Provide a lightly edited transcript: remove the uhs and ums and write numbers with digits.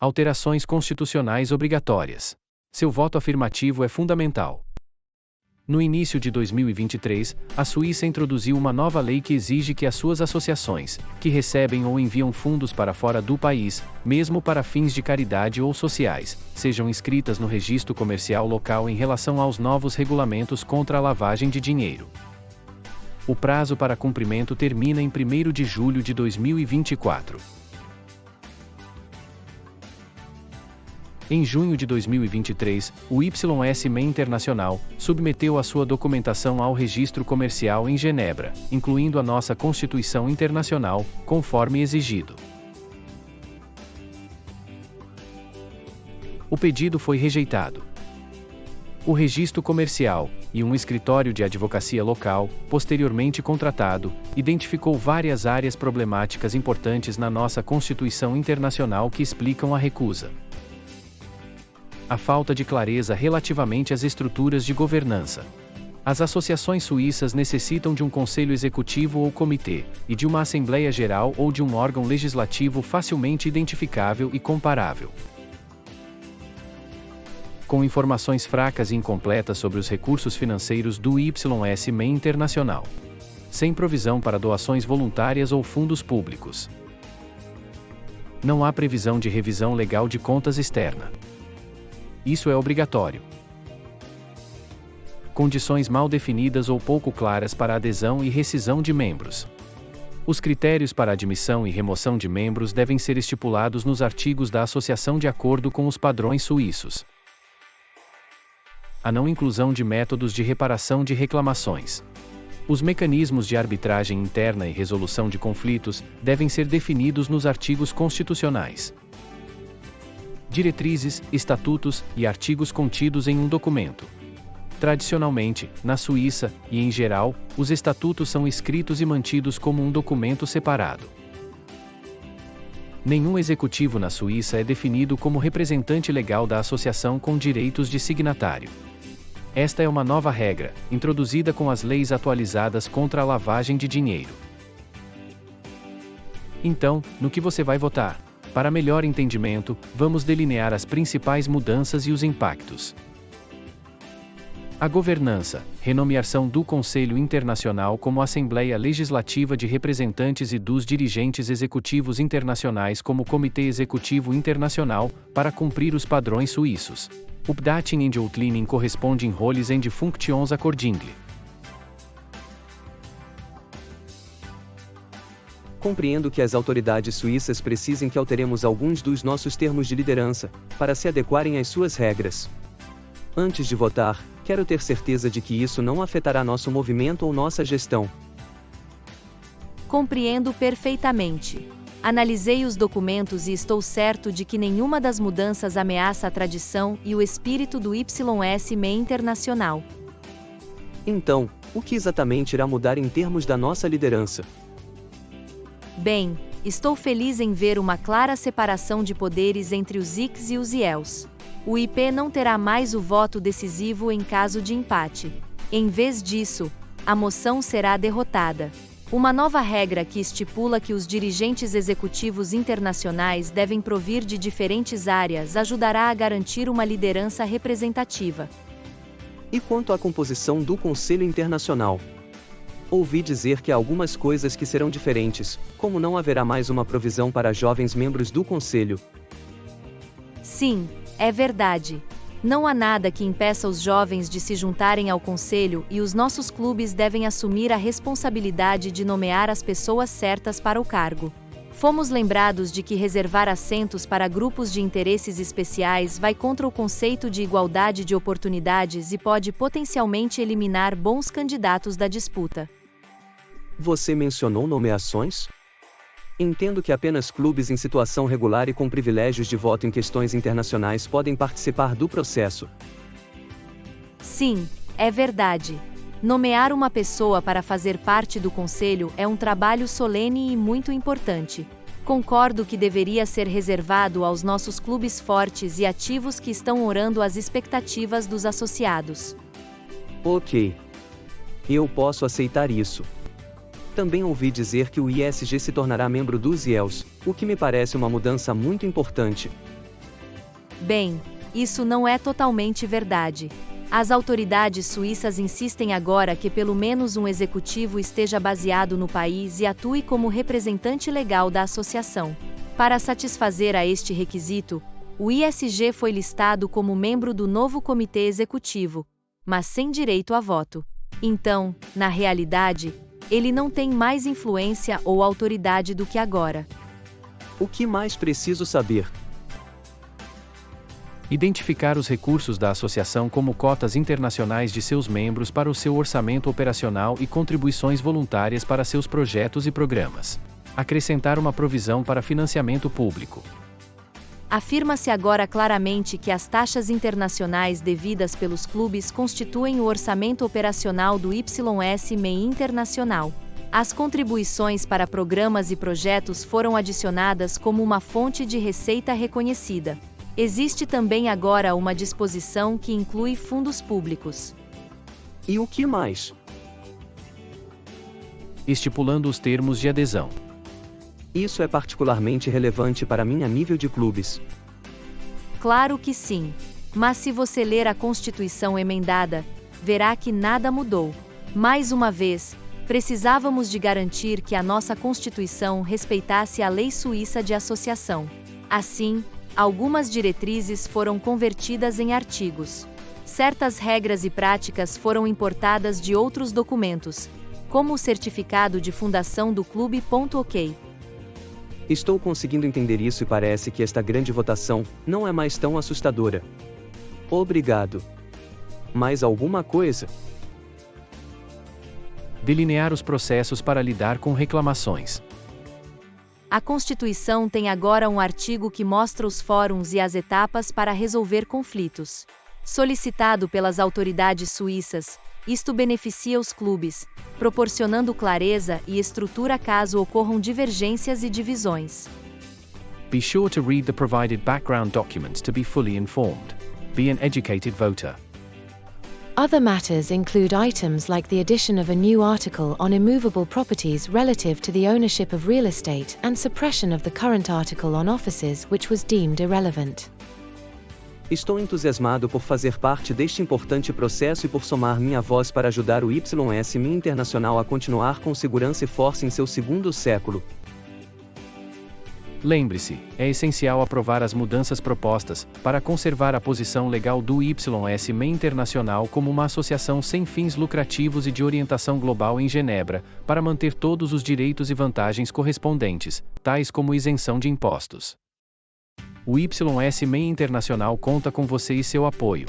Alterações constitucionais obrigatórias. Seu voto afirmativo é fundamental. No início de 2023, a Suíça introduziu uma nova lei que exige que as suas associações, que recebem ou enviam fundos para fora do país, mesmo para fins de caridade ou sociais, sejam inscritas no registro comercial local em relação aos novos regulamentos contra a lavagem de dinheiro. O prazo para cumprimento termina em 1º de julho de 2024. Em junho de 2023, o YSME Internacional submeteu a sua documentação ao registro comercial em Genebra, incluindo a nossa Constituição Internacional, conforme exigido. O pedido foi rejeitado. O registro comercial, e um escritório de advocacia local, posteriormente contratado, identificou várias áreas problemáticas importantes na nossa Constituição Internacional que explicam a recusa. A falta de clareza relativamente às estruturas de governança. As associações suíças necessitam de um conselho executivo ou comitê, e de uma Assembleia Geral ou de um órgão legislativo facilmente identificável e comparável. Com informações fracas e incompletas sobre os recursos financeiros do YSME Internacional. Sem provisão para doações voluntárias ou fundos públicos. Não há previsão de revisão legal de contas externa. Isso é obrigatório. Condições mal definidas ou pouco claras para adesão e rescisão de membros. Os critérios para admissão e remoção de membros devem ser estipulados nos artigos da associação de acordo com os padrões suíços. A não inclusão de métodos de reparação de reclamações. Os mecanismos de arbitragem interna e resolução de conflitos devem ser definidos nos artigos constitucionais. Diretrizes, estatutos e artigos contidos em um documento. Tradicionalmente, na Suíça, e em geral, os estatutos são escritos e mantidos como um documento separado. Nenhum executivo na Suíça é definido como representante legal da associação com direitos de signatário. Esta é uma nova regra, introduzida com as leis atualizadas contra a lavagem de dinheiro. Então, no que você vai votar? Para melhor entendimento, vamos delinear as principais mudanças e os impactos. A governança, renomeação do Conselho Internacional como Assembleia Legislativa de Representantes e dos dirigentes executivos internacionais como Comitê Executivo Internacional, para cumprir os padrões suíços. Updating and Outlining correspondem roles and functions accordingly. Compreendo que as autoridades suíças precisem que alteremos alguns dos nossos termos de liderança, para se adequarem às suas regras. Antes de votar, quero ter certeza de que isso não afetará nosso movimento ou nossa gestão. Compreendo perfeitamente. Analisei os documentos e estou certo de que nenhuma das mudanças ameaça a tradição e o espírito do YSME Internacional. Então, o que exatamente irá mudar em termos da nossa liderança? Bem, estou feliz em ver uma clara separação de poderes entre os ICs e os IELs. O IP não terá mais o voto decisivo em caso de empate. Em vez disso, a moção será derrotada. Uma nova regra que estipula que os dirigentes executivos internacionais devem provir de diferentes áreas ajudará a garantir uma liderança representativa. E quanto à composição do Conselho Internacional? Ouvi dizer que há algumas coisas que serão diferentes, como não haverá mais uma provisão para jovens membros do Conselho. Sim, é verdade. Não há nada que impeça os jovens de se juntarem ao Conselho e os nossos clubes devem assumir a responsabilidade de nomear as pessoas certas para o cargo. Fomos lembrados de que reservar assentos para grupos de interesses especiais vai contra o conceito de igualdade de oportunidades e pode potencialmente eliminar bons candidatos da disputa. Você mencionou nomeações? Entendo que apenas clubes em situação regular e com privilégios de voto em questões internacionais podem participar do processo. Sim, é verdade. Nomear uma pessoa para fazer parte do conselho é um trabalho solene e muito importante. Concordo que deveria ser reservado aos nossos clubes fortes e ativos que estão orando às expectativas dos associados. Ok. Eu posso aceitar isso. Também ouvi dizer que o ISG se tornará membro dos IELs, o que me parece uma mudança muito importante. Bem, isso não é totalmente verdade. As autoridades suíças insistem agora que pelo menos um executivo esteja baseado no país e atue como representante legal da associação. Para satisfazer a este requisito, o ISG foi listado como membro do novo comitê executivo, mas sem direito a voto. Então, na realidade, ele não tem mais influência ou autoridade do que agora. O que mais preciso saber? Identificar os recursos da associação como cotas internacionais de seus membros para o seu orçamento operacional e contribuições voluntárias para seus projetos e programas. Acrescentar uma provisão para financiamento público. Afirma-se agora claramente que as taxas internacionais devidas pelos clubes constituem o orçamento operacional do YS-MEI Internacional. As contribuições para programas e projetos foram adicionadas como uma fonte de receita reconhecida. Existe também agora uma disposição que inclui fundos públicos. E o que mais? Estipulando os termos de adesão. Isso é particularmente relevante para mim a nível de clubes. Claro que sim. Mas se você ler a Constituição emendada, verá que nada mudou. Mais uma vez, precisávamos de garantir que a nossa Constituição respeitasse a lei suíça de associação. Assim, algumas diretrizes foram convertidas em artigos. Certas regras e práticas foram importadas de outros documentos, como o certificado de fundação do clube.ok. Estou conseguindo entender isso e parece que esta grande votação não é mais tão assustadora. Obrigado. Mais alguma coisa? Delinear os processos para lidar com reclamações. A Constituição tem agora um artigo que mostra os fóruns e as etapas para resolver conflitos. Solicitado pelas autoridades suíças, isto beneficia os clubes, proporcionando clareza e estrutura caso ocorram divergências e divisões. Be sure to read the provided background documents to be fully informed. Be an educated voter. Other matters include items like the addition of a new article on immovable properties relative to the ownership of real estate and suppression of the current article on offices which was deemed irrelevant. Estou entusiasmado por fazer parte deste importante processo e por somar minha voz para ajudar o YS-MEI Internacional a continuar com segurança e força em seu segundo século. Lembre-se, é essencial aprovar as mudanças propostas, para conservar a posição legal do YS-MEI Internacional como uma associação sem fins lucrativos e de orientação global em Genebra, para manter todos os direitos e vantagens correspondentes, tais como isenção de impostos. O YS-MEI Internacional conta com você e seu apoio.